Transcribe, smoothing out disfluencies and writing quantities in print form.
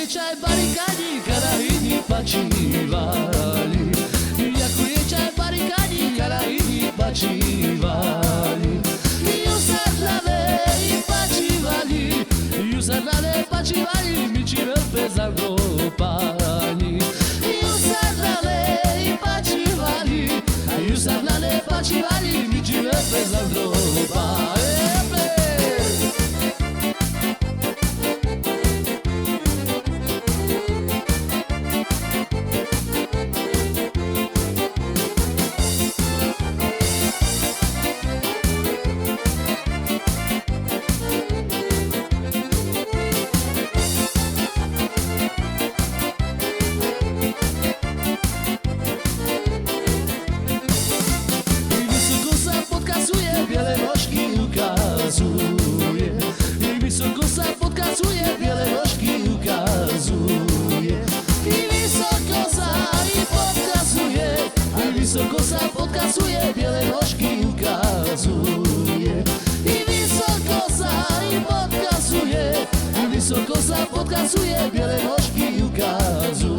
czaj barykani, Karaini paciwali. Jak czaj barykani, Karaini paciwali. Usadlane paciwali, mi ci rozpezalgo pani. Usadlane paciwali, mi ci rozpezalgo pani. Wiele nożki ukazuje i wysoko sam pokazuje, wiele nożki ukazuje i wysoko sam pokazuje, i wysoko sam pokazuje, wiele nożki ukazuje i wysoko sam pokazuje, i wysoko sam pokazuje, wiele nożki ukazuje.